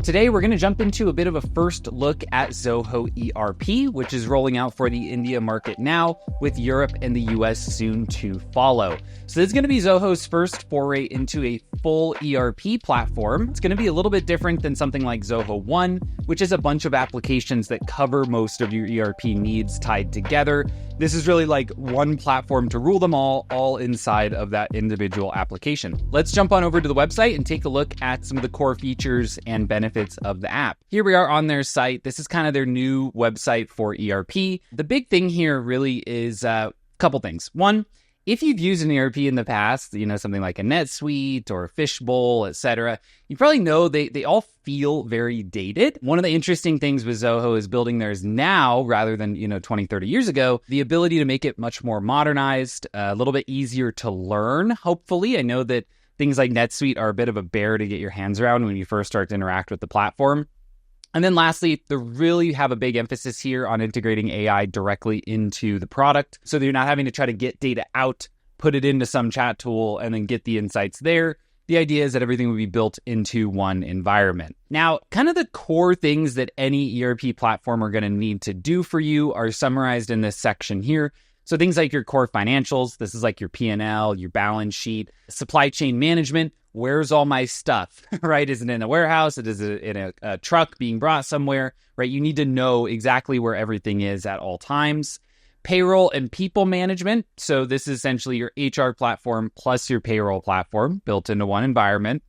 Today, we're going to jump into a bit of a first look at Zoho ERP, which is rolling out for the India market now, with Europe and the US soon to follow. So this is going to be Zoho's first foray into a full ERP platform. It's going to be a little bit different than something like Zoho One, which is a bunch of applications that cover most of your ERP needs tied together. This is really like one platform to rule them all inside of that individual application. Let's jump on over to the website and take a look at some of the core features and benefits of the app. Here we are on their site. This is kind of their new website for ERP. The big thing here really is a couple things. One, if you've used an ERP in the past, something like a NetSuite or a Fishbowl, etc., you probably know they all feel very dated. One of the interesting things with Zoho is building theirs now rather than, 20, 30 years ago, the ability to make it much more modernized, a little bit easier to learn, hopefully. I know that things like NetSuite are a bit of a bear to get your hands around when you first start to interact with the platform. And then lastly, they really have a big emphasis here on integrating AI directly into the product so that you're not having to try to get data out, put it into some chat tool, and then get the insights there. The idea is that everything will be built into one environment. Now, kind of the core things that any ERP platform are going to need to do for you are summarized in this section here. So things like your core financials, this is like your P&L, your balance sheet, supply chain management. Where's all my stuff, right? Is it in a warehouse? Is it in a truck being brought somewhere, right? You need to know exactly where everything is at all times. Payroll and people management. So this is essentially your HR platform plus your payroll platform built into one environment.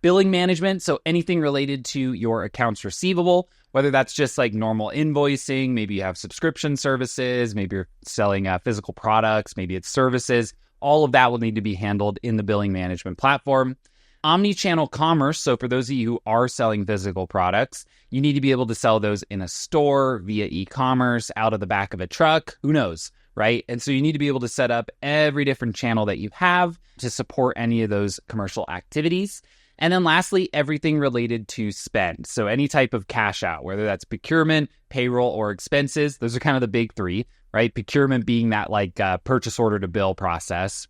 Billing management. So anything related to your accounts receivable, whether that's just like normal invoicing, maybe you have subscription services, maybe you're selling physical products, maybe it's services. All of that will need to be handled in the billing management platform. Omnichannel Commerce. So for those of you who are selling physical products, you need to be able to sell those in a store, via e-commerce, out of the back of a truck, who knows, right? And so you need to be able to set up every different channel that you have to support any of those commercial activities. And then lastly, everything related to spend. So any type of cash out, whether that's procurement, payroll, or expenses, those are kind of the big three, right? Procurement being that purchase order to bill process.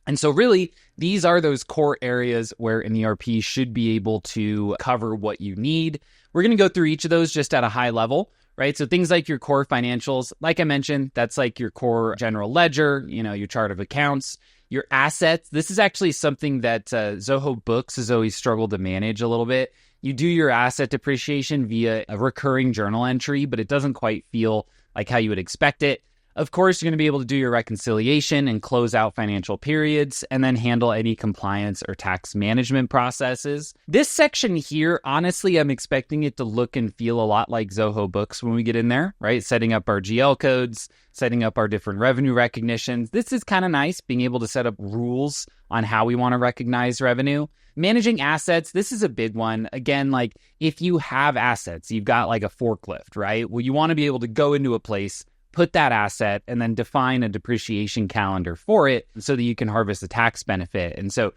And so really, these are those core areas where an ERP should be able to cover what you need. We're going to go through each of those just at a high level, right? So things like your core financials, like I mentioned, that's like your core general ledger, your chart of accounts. Your assets, this is actually something that Zoho Books has always struggled to manage a little bit. You do your asset depreciation via a recurring journal entry, but it doesn't quite feel like how you would expect it. Of course, you're going to be able to do your reconciliation and close out financial periods and then handle any compliance or tax management processes. This section here, honestly, I'm expecting it to look and feel a lot like Zoho Books when we get in there, right? Setting up our GL codes, setting up our different revenue recognitions. This is kind of nice, being able to set up rules on how we want to recognize revenue. Managing assets, this is a big one. Again, if you have assets, you've got like a forklift, right? Well, you want to be able to go into a place, put that asset, and then define a depreciation calendar for it so that you can harvest the tax benefit. And so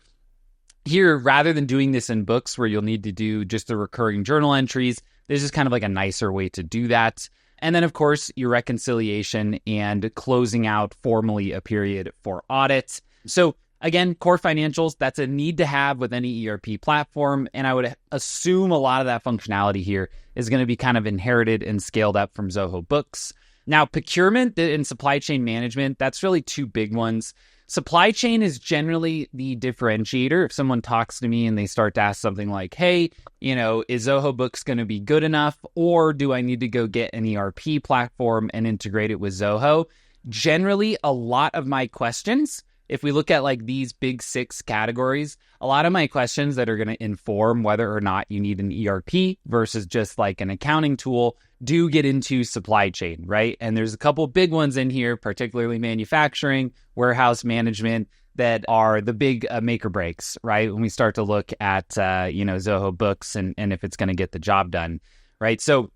here, rather than doing this in books where you'll need to do just the recurring journal entries, this is kind of like a nicer way to do that. And then, of course, your reconciliation and closing out formally a period for audit. So again, core financials, that's a need to have with any ERP platform. And I would assume a lot of that functionality here is going to be kind of inherited and scaled up from Zoho Books. Now, procurement and supply chain management, that's really two big ones. Supply chain is generally the differentiator. If someone talks to me and they start to ask something like, hey, is Zoho Books going to be good enough? Or do I need to go get an ERP platform and integrate it with Zoho? Generally, a lot of my questions, if we look at these big 6 categories, a lot of my questions that are going to inform whether or not you need an ERP versus just an accounting tool do get into supply chain, right? And there's a couple big ones in here, particularly manufacturing, warehouse management, that are the big make or breaks, right? When we start to look at, Zoho Books and if it's going to get the job done, right? So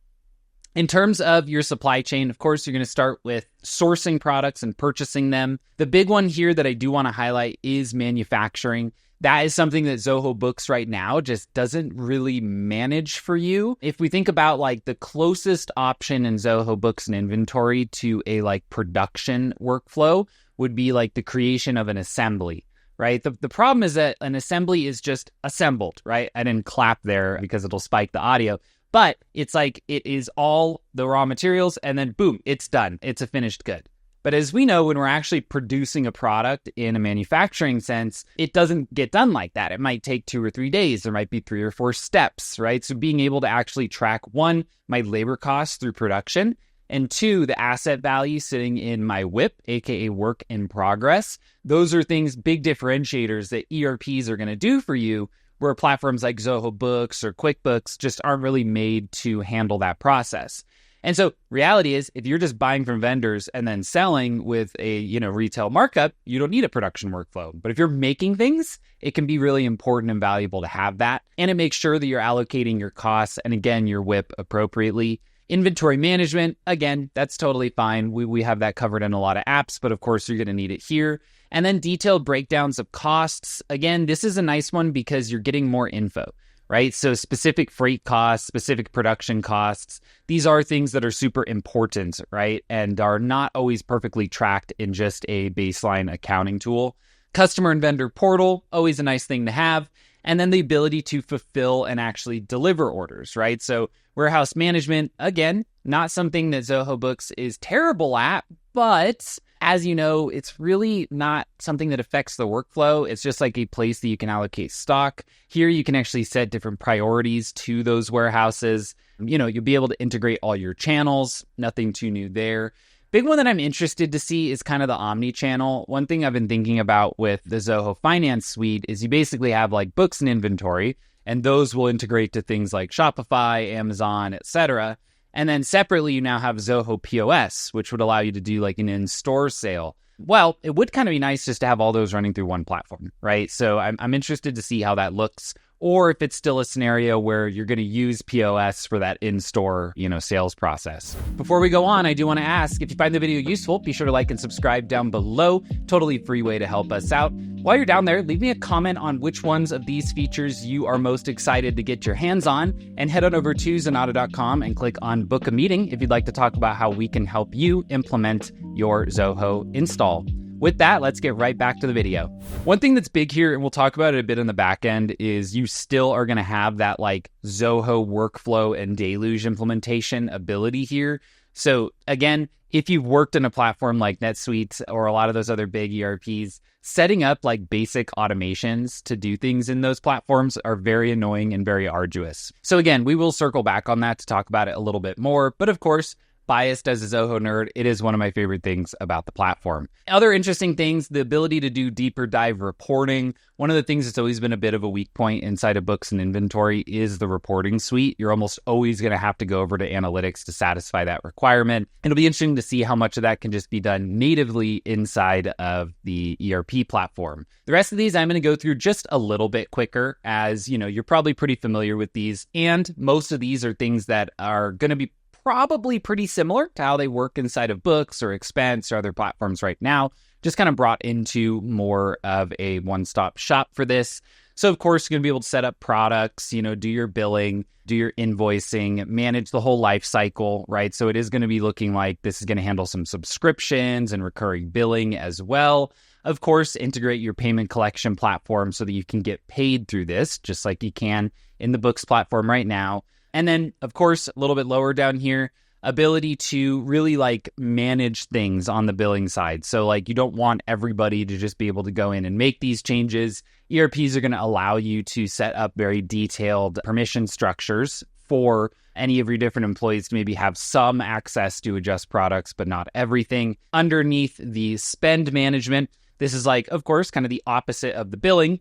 in terms of your supply chain, of course, you're going to start with sourcing products and purchasing them. The big one here that I do want to highlight is manufacturing. That is something that Zoho Books right now just doesn't really manage for you. If we think about the closest option in Zoho Books and inventory to a production workflow would be the creation of an assembly, right? The problem is that an assembly is just assembled, right? I didn't clap there because it'll spike the audio, but it's like it is all the raw materials and then boom, it's done. It's a finished good. But as we know, when we're actually producing a product in a manufacturing sense, it doesn't get done like that. It might take 2 or 3 days. There might be 3 or 4 steps, right? So being able to actually track, 1, my labor costs through production, and 2, the asset value sitting in my WIP, aka work in progress. Those are things, big differentiators that ERPs are going to do for you, where platforms like Zoho Books or QuickBooks just aren't really made to handle that process. And so reality is, if you're just buying from vendors and then selling with a, retail markup, you don't need a production workflow. But if you're making things, it can be really important and valuable to have that. And it makes sure that you're allocating your costs and again, your WIP appropriately. Inventory management, again, that's totally fine. We have that covered in a lot of apps, but of course you're going to need it here. And then detailed breakdowns of costs. Again, this is a nice one because you're getting more info, right? So specific freight costs, specific production costs, these are things that are super important, right? And are not always perfectly tracked in just a baseline accounting tool. Customer and vendor portal, always a nice thing to have. And then the ability to fulfill and actually deliver orders, right? So warehouse management, again, not something that Zoho Books is terrible at, but as you know, it's really not something that affects the workflow. It's just like a place that you can allocate stock. Here, you can actually set different priorities to those warehouses. You'll be able to integrate all your channels. Nothing too new there. Big one that I'm interested to see is kind of the omni-channel. One thing I've been thinking about with the Zoho Finance Suite is you basically have like books and inventory, and those will integrate to things like Shopify, Amazon, etc. And then separately, you now have Zoho POS, which would allow you to do like an in-store sale. Well, it would kind of be nice just to have all those running through one platform, right? So I'm interested to see how that looks, or if it's still a scenario where you're going to use POS for that in-store, sales process. Before we go on, I do want to ask, if you find the video useful, be sure to like and subscribe down below. Totally free way to help us out. While you're down there, leave me a comment on which ones of these features you are most excited to get your hands on, and head on over to Zanata.com and click on Book a Meeting if you'd like to talk about how we can help you implement your Zoho install. With that, let's get right back to the video. One thing that's big here, and we'll talk about it a bit in the back end, is you still are going to have that like Zoho workflow and Deluge implementation ability here. So again, if you've worked in a platform like NetSuite or a lot of those other big ERPs, setting up like basic automations to do things in those platforms are very annoying and very arduous. So again, we will circle back on that to talk about it a little bit more. But of course, biased as a Zoho nerd, it is one of my favorite things about the platform. Other interesting things, the ability to do deeper dive reporting. One of the things that's always been a bit of a weak point inside of books and inventory is the reporting suite. You're almost always going to have to go over to analytics to satisfy that requirement. It'll be interesting to see how much of that can just be done natively inside of the ERP platform. The rest of these I'm going to go through just a little bit quicker, as you're probably pretty familiar with these, and most of these are things that are going to be probably pretty similar to how they work inside of Books or Expense or other platforms right now, just kind of brought into more of a one-stop shop for this. So of course, you're going to be able to set up products, do your billing, do your invoicing, manage the whole life cycle, right? So it is going to be looking like this is going to handle some subscriptions and recurring billing as well. Of course, integrate your payment collection platform so that you can get paid through this, just like you can in the Books platform right now. And then, of course, a little bit lower down here, ability to really like manage things on the billing side. So like you don't want everybody to just be able to go in and make these changes. ERPs are going to allow you to set up very detailed permission structures for any of your different employees to maybe have some access to adjust products, but not everything. Underneath the spend management, this is like, of course, kind of the opposite of the billing.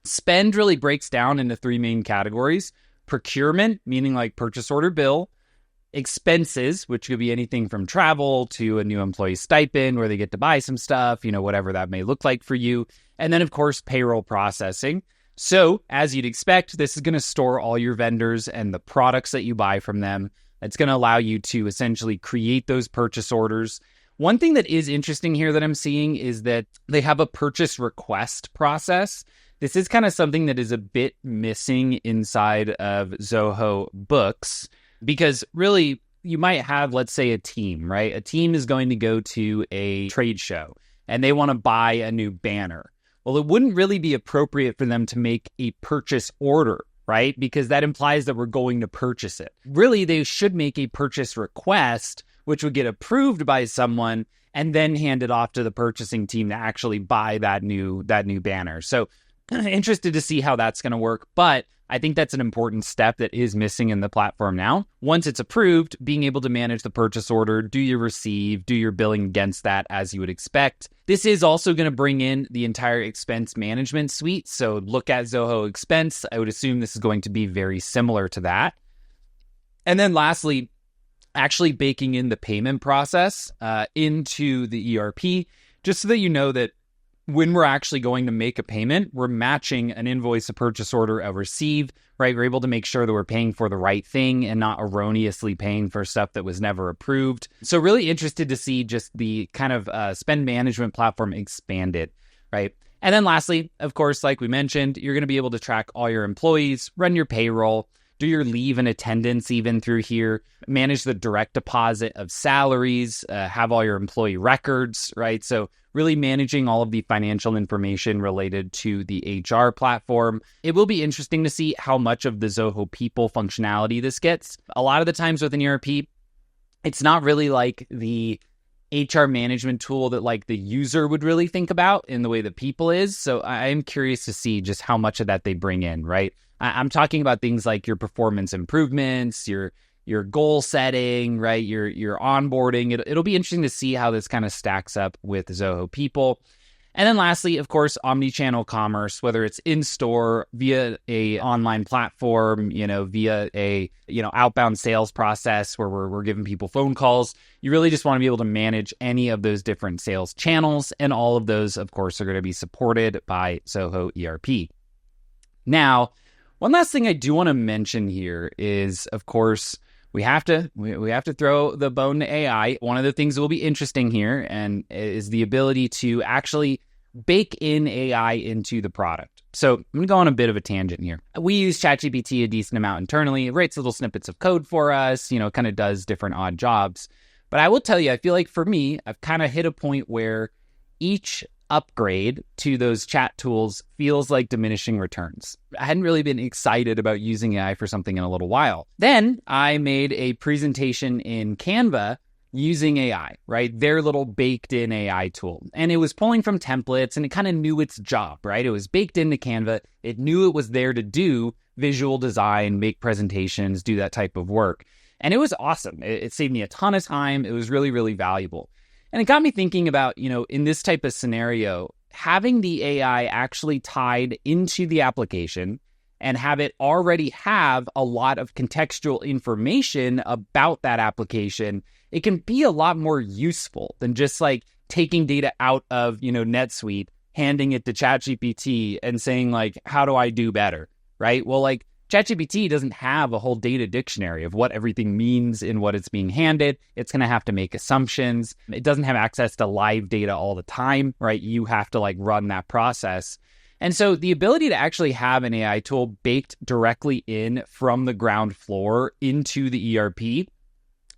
Spend really breaks down into 3 main categories. Procurement, meaning like purchase order bill. Expenses, which could be anything from travel to a new employee stipend where they get to buy some stuff, whatever that may look like for you. And then, of course, payroll processing. So, as you'd expect, this is going to store all your vendors and the products that you buy from them. It's going to allow you to essentially create those purchase orders. One thing that is interesting here that I'm seeing is that they have a purchase request process. This is kind of something that is a bit missing inside of Zoho Books, because really you might have, let's say, a team, right? A team is going to go to a trade show and they want to buy a new banner. Well, it wouldn't really be appropriate for them to make a purchase order, right? Because that implies that we're going to purchase it. Really, they should make a purchase request, which would get approved by someone and then hand it off to the purchasing team to actually buy that new banner. So interested to see how that's going to work, but I think that's an important step that is missing in the platform now. Once it's approved, being able to manage the purchase order, do your receive, do your billing against that as you would expect. This is also going to bring in the entire expense management suite. So look at Zoho Expense. I would assume this is going to be very similar to that. And then lastly, actually baking in the payment process into the ERP, just so that you know that when we're actually going to make a payment, we're matching an invoice, a purchase order, a receive, right? We're able to make sure that we're paying for the right thing and not erroneously paying for stuff that was never approved. So really interested to see just the kind of spend management platform expanded, right? And then lastly, of course, like we mentioned, you're going to be able to track all your employees, run your payroll, do your leave and attendance even through here, manage the direct deposit of salaries, have all your employee records, right? So really managing all of the financial information related to the HR platform. It will be interesting to see how much of the Zoho People functionality this gets. A lot of the times with an ERP, it's not really like the HR management tool that like the user would really think about in the way that People is. So I am curious to see just how much of that they bring in, right? I'm talking about things like your performance improvements, your goal setting, right? Your onboarding. It'll be interesting to see how this kind of stacks up with Zoho People. And then lastly, of course, Omnichannel Commerce, whether it's in-store, via a online platform, via a, outbound sales process where we're giving people phone calls. You really just want to be able to manage any of those different sales channels. And all of those, of course, are going to be supported by Zoho ERP. Now, one last thing I do want to mention here is, of course, we have to throw the bone to AI. One of the things that will be interesting here and is the ability to actually bake in AI into the product. So I'm going to go on a bit of a tangent here. We use ChatGPT a decent amount internally. It writes little snippets of code for us, kind of does different odd jobs. But I will tell you, I feel like for me, I've kind of hit a point where each upgrade to those chat tools feels like diminishing returns. I hadn't really been excited about using AI for something in a little while. Then I made a presentation in Canva using AI, right? Their little baked in AI tool. And it was pulling from templates and it kind of knew its job, right? It was baked into Canva. It knew it was there to do visual design, make presentations, do that type of work. And it was awesome. It saved me a ton of time. It was really, really valuable. And it got me thinking about, in this type of scenario, having the AI actually tied into the application and have it already have a lot of contextual information about that application, it can be a lot more useful than just like taking data out of, NetSuite, handing it to ChatGPT and saying like, how do I do better, right? Well, like ChatGPT doesn't have a whole data dictionary of what everything means in what it's being handed. It's going to have to make assumptions. It doesn't have access to live data all the time, right? You have to like run that process. And so the ability to actually have an AI tool baked directly in from the ground floor into the ERP,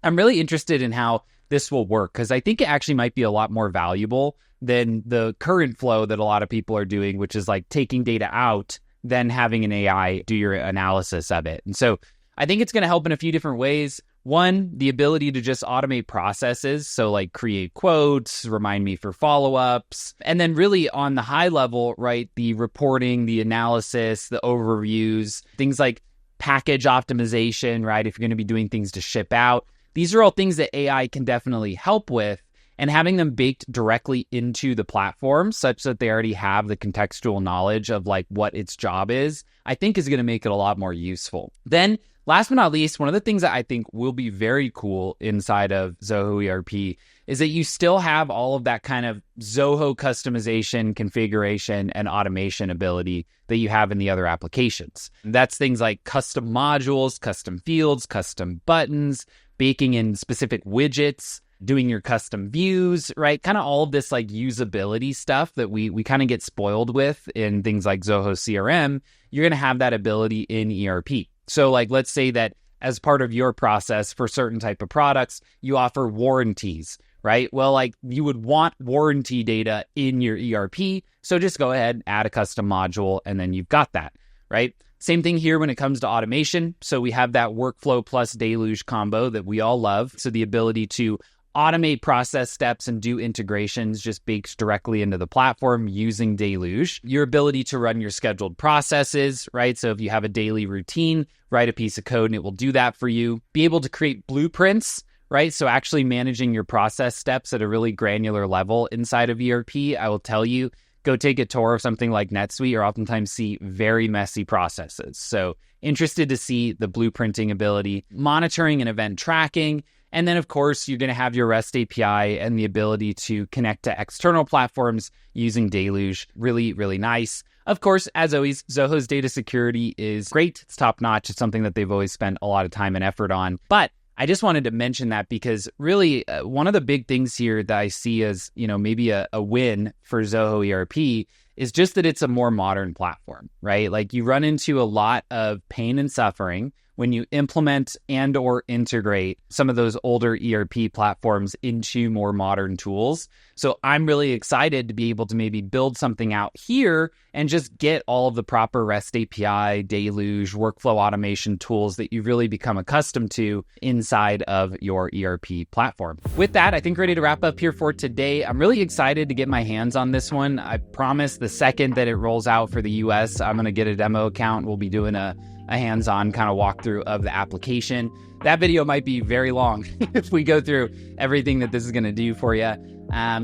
I'm really interested in how this will work because I think it actually might be a lot more valuable than the current flow that a lot of people are doing, which is like taking data out, then having an AI do your analysis of it. And so I think it's going to help in a few different ways. One, the ability to just automate processes. So like create quotes, remind me for follow-ups. And then really on the high level, right, the reporting, the analysis, the overviews, things like package optimization, right? If you're going to be doing things to ship out, these are all things that AI can definitely help with. And having them baked directly into the platform such that they already have the contextual knowledge of like what its job is, I think is going to make it a lot more useful. Then last but not least, one of the things that I think will be very cool inside of Zoho ERP is that you still have all of that kind of Zoho customization, configuration, and automation ability that you have in the other applications. And that's things like custom modules, custom fields, custom buttons, baking in specific widgets, doing your custom views, right? Kind of all of this like usability stuff that we kind of get spoiled with in things like Zoho CRM, you're going to have that ability in ERP. So like, let's say that as part of your process for certain type of products, you offer warranties, right? Well, like you would want warranty data in your ERP. So just go ahead, add a custom module, and then you've got that, right? Same thing here when it comes to automation. So we have that workflow plus Deluge combo that we all love. So the ability to automate process steps and do integrations just baked directly into the platform using Deluge. Your ability to run your scheduled processes, right? So if you have a daily routine, write a piece of code and it will do that for you. Be able to create blueprints, right? So actually managing your process steps at a really granular level inside of ERP. I will tell you, go take a tour of something like NetSuite. You'll oftentimes see very messy processes. So interested to see the blueprinting ability, monitoring and event tracking. And then, of course, you're going to have your REST API and the ability to connect to external platforms using Deluge. Really, really nice. Of course, as always, Zoho's data security is great. It's top-notch. It's something that they've always spent a lot of time and effort on. But I just wanted to mention that because really one of the big things here that I see as, maybe a win for Zoho ERP is just that it's a more modern platform, right? Like you run into a lot of pain and suffering when you implement and or integrate some of those older ERP platforms into more modern tools. So I'm really excited to be able to maybe build something out here and just get all of the proper REST API, Deluge, workflow automation tools that you've really become accustomed to inside of your ERP platform. With that, I think ready to wrap up here for today. I'm really excited to get my hands on this one. I promise the second that it rolls out for the US, I'm going to get a demo account. We'll be doing a hands-on kind of walkthrough of the application. That video might be very long if we go through everything that this is going to do for you.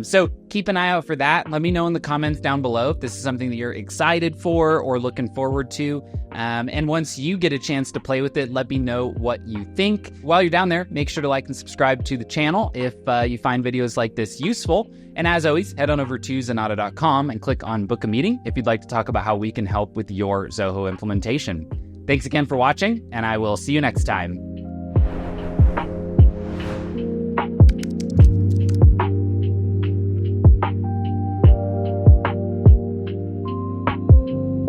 So keep an eye out for that. Let me know in the comments down below if this is something that you're excited for or looking forward to. And once you get a chance to play with it, let me know what you think. While you're down there, make sure to like and subscribe to the channel if you find videos like this useful. And as always, head on over to Zanata.com and click on Book a Meeting if you'd like to talk about how we can help with your Zoho implementation. Thanks again for watching, and I will see you next time.